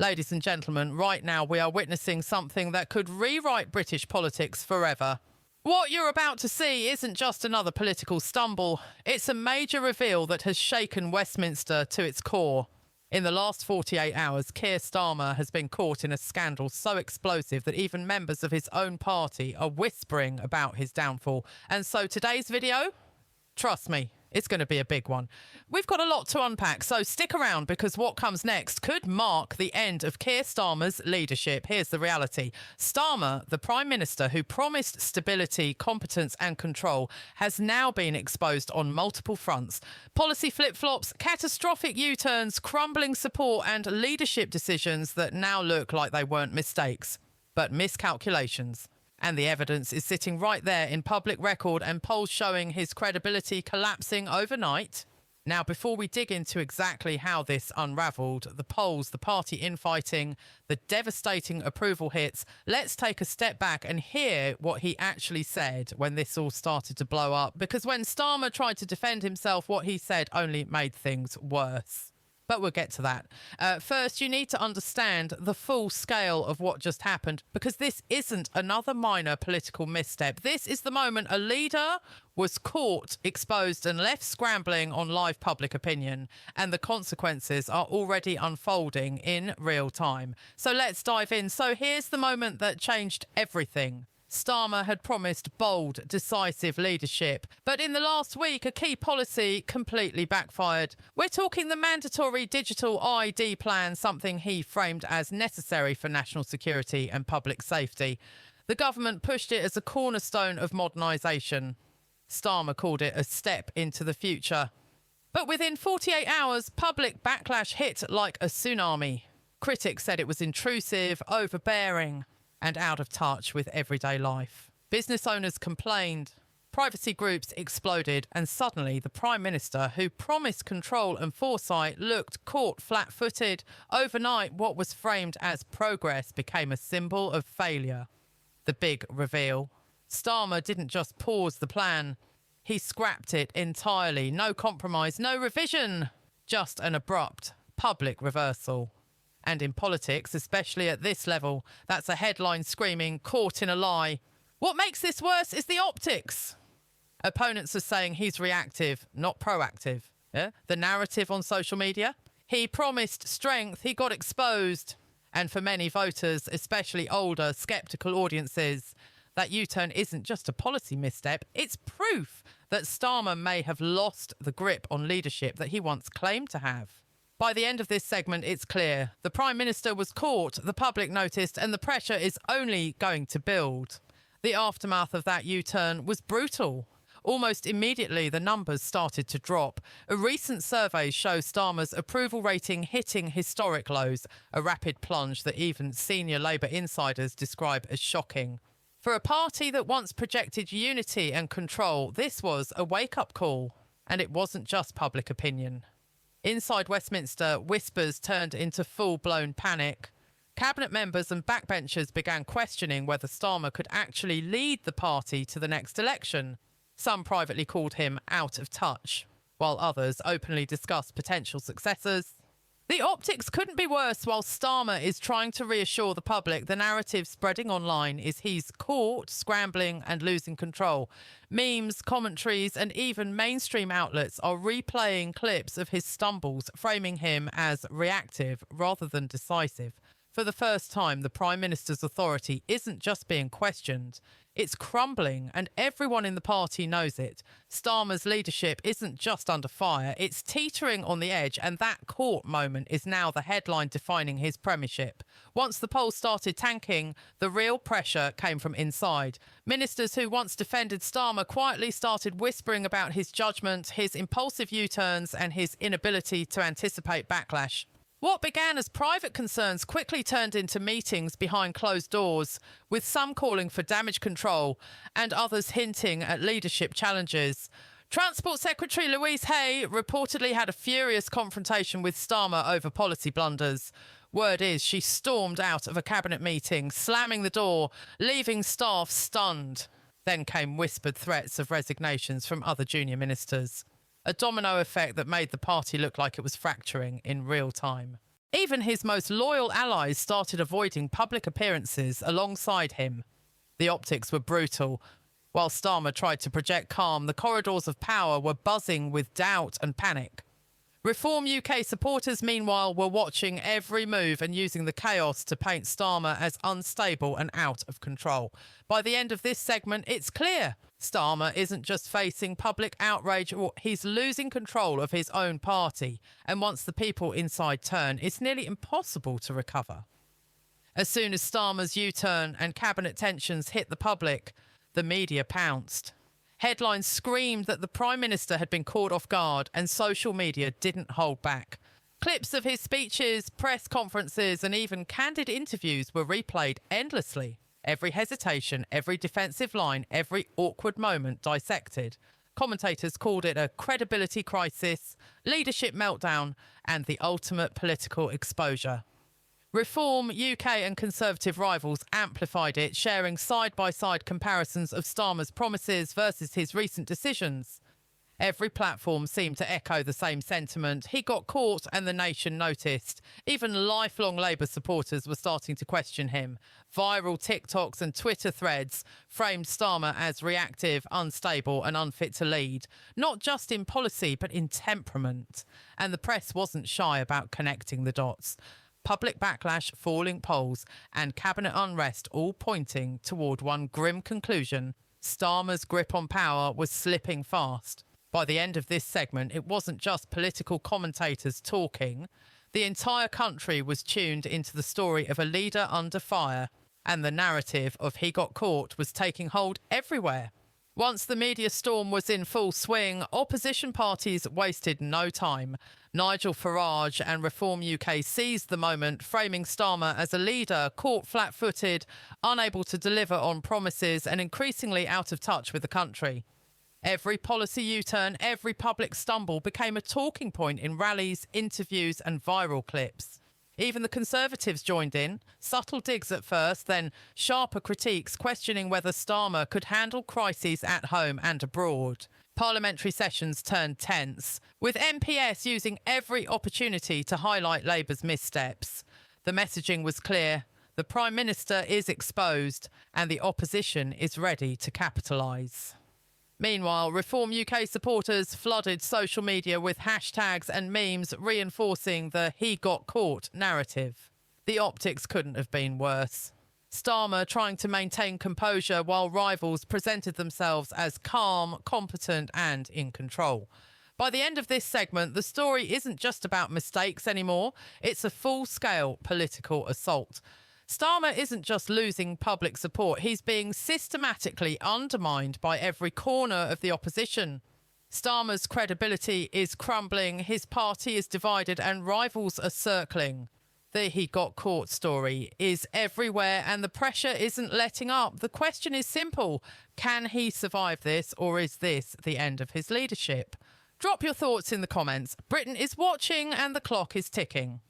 Ladies and gentlemen, right now we are witnessing something that could rewrite British politics forever. What you're about to see isn't just another political stumble, it's a major reveal that has shaken Westminster to its core. In the last 48 hours, Keir Starmer has been caught in a scandal so explosive that even members of his own party are whispering about his downfall. And so today's video, trust me, it's going to be a big one. We've got a lot to unpack, so stick around because what comes next could mark the end of Keir Starmer's leadership. Here's the reality. Starmer, the Prime Minister who promised stability, competence and control, has now been exposed on multiple fronts. Policy flip-flops, catastrophic U-turns, crumbling support and leadership decisions that now look like they weren't mistakes, but miscalculations. And the evidence is sitting right there in public record and polls showing his credibility collapsing overnight. Now, before we dig into exactly how this unravelled, the polls, the party infighting, the devastating approval hits, let's take a step back and hear what he actually said when this all started to blow up. Because when Starmer tried to defend himself, what he said only made things worse. But we'll get to that. First, you need to understand the full scale of what just happened, because this isn't another minor political misstep. This is the moment a leader was caught, exposed and left scrambling on live public opinion, and the consequences are already unfolding in real time. So let's dive in. So here's the moment that changed everything. Starmer had promised bold, decisive leadership, but in the last week, a key policy completely backfired. We're talking the mandatory digital ID plan, something he framed as necessary for national security and public safety. The government pushed it as a cornerstone of modernisation. Starmer called it a step into the future. But within 48 hours, public backlash hit like a tsunami. Critics said it was intrusive, overbearing, and out of touch with everyday life. Business owners complained, privacy groups exploded, and suddenly the Prime Minister, who promised control and foresight, looked caught flat-footed. Overnight, what was framed as progress became a symbol of failure. The big reveal. Starmer didn't just pause the plan, he scrapped it entirely. No compromise, no revision, just an abrupt public reversal. And in politics, especially at this level, that's a headline screaming, caught in a lie. What makes this worse is the optics. Opponents are saying he's reactive, not proactive. Yeah? The narrative on social media? He promised strength, he got exposed. And for many voters, especially older, sceptical audiences, that U-turn isn't just a policy misstep, it's proof that Starmer may have lost the grip on leadership that he once claimed to have. By the end of this segment, it's clear. The Prime Minister was caught, the public noticed, and the pressure is only going to build. The aftermath of that U-turn was brutal. Almost immediately, the numbers started to drop. A recent survey shows Starmer's approval rating hitting historic lows, a rapid plunge that even senior Labour insiders describe as shocking. For a party that once projected unity and control, this was a wake-up call. And it wasn't just public opinion. Inside Westminster, whispers turned into full-blown panic. Cabinet members and backbenchers began questioning whether Starmer could actually lead the party to the next election. Some privately called him out of touch, while others openly discussed potential successors. The optics couldn't be worse while Starmer is trying to reassure the public. The narrative spreading online is he's caught, scrambling and losing control. Memes, commentaries and even mainstream outlets are replaying clips of his stumbles, framing him as reactive rather than decisive. For the first time, the Prime Minister's authority isn't just being questioned, it's crumbling, and everyone in the party knows it. Starmer's leadership isn't just under fire, it's teetering on the edge, and that caught moment is now the headline defining his premiership. Once the polls started tanking, the real pressure came from inside. Ministers who once defended Starmer quietly started whispering about his judgment, his impulsive U-turns, and his inability to anticipate backlash. What began as private concerns quickly turned into meetings behind closed doors, with some calling for damage control and others hinting at leadership challenges. Transport Secretary Louise Hay reportedly had a furious confrontation with Starmer over policy blunders. Word is she stormed out of a cabinet meeting, slamming the door, leaving staff stunned. Then came whispered threats of resignations from other junior ministers. A domino effect that made the party look like it was fracturing in real time. Even his most loyal allies started avoiding public appearances alongside him. The optics were brutal. While Starmer tried to project calm, the corridors of power were buzzing with doubt and panic. Reform UK supporters, meanwhile, were watching every move and using the chaos to paint Starmer as unstable and out of control. By the end of this segment, it's clear Starmer isn't just facing public outrage, he's losing control of his own party. And once the people inside turn, it's nearly impossible to recover. As soon as Starmer's U-turn and cabinet tensions hit the public, the media pounced. Headlines screamed that the Prime Minister had been caught off guard, and social media didn't hold back. Clips of his speeches, press conferences, and even candid interviews were replayed endlessly. Every hesitation, every defensive line, every awkward moment dissected. Commentators called it a credibility crisis, leadership meltdown, and the ultimate political exposure. Reform UK and Conservative rivals amplified it, sharing side-by-side comparisons of Starmer's promises versus his recent decisions. Every platform seemed to echo the same sentiment. He got caught and the nation noticed. Even lifelong Labour supporters were starting to question him. Viral TikToks and Twitter threads framed Starmer as reactive, unstable and unfit to lead, not just in policy but in temperament. And the press wasn't shy about connecting the dots. Public backlash, falling polls and cabinet unrest all pointing toward one grim conclusion: Starmer's grip on power was slipping fast. By the end of this segment, it wasn't just political commentators talking. The entire country was tuned into the story of a leader under fire, and the narrative of he got caught was taking hold everywhere. Once the media storm was in full swing, opposition parties wasted no time. Nigel Farage and Reform UK seized the moment, framing Starmer as a leader, caught flat-footed, unable to deliver on promises and increasingly out of touch with the country. Every policy U-turn, every public stumble became a talking point in rallies, interviews and viral clips. Even the Conservatives joined in, subtle digs at first, then sharper critiques questioning whether Starmer could handle crises at home and abroad. Parliamentary sessions turned tense, with MPs using every opportunity to highlight Labour's missteps. The messaging was clear: the Prime Minister is exposed and the opposition is ready to capitalise. Meanwhile, Reform UK supporters flooded social media with hashtags and memes reinforcing the "he got caught" narrative. The optics couldn't have been worse. Starmer trying to maintain composure while rivals presented themselves as calm, competent and in control. By the end of this segment, the story isn't just about mistakes anymore. It's a full-scale political assault. Starmer isn't just losing public support, he's being systematically undermined by every corner of the opposition. Starmer's credibility is crumbling, his party is divided and rivals are circling. The "he got caught" story is everywhere and the pressure isn't letting up. The question is simple: can he survive this, or is this the end of his leadership? Drop your thoughts in the comments. Britain is watching and the clock is ticking.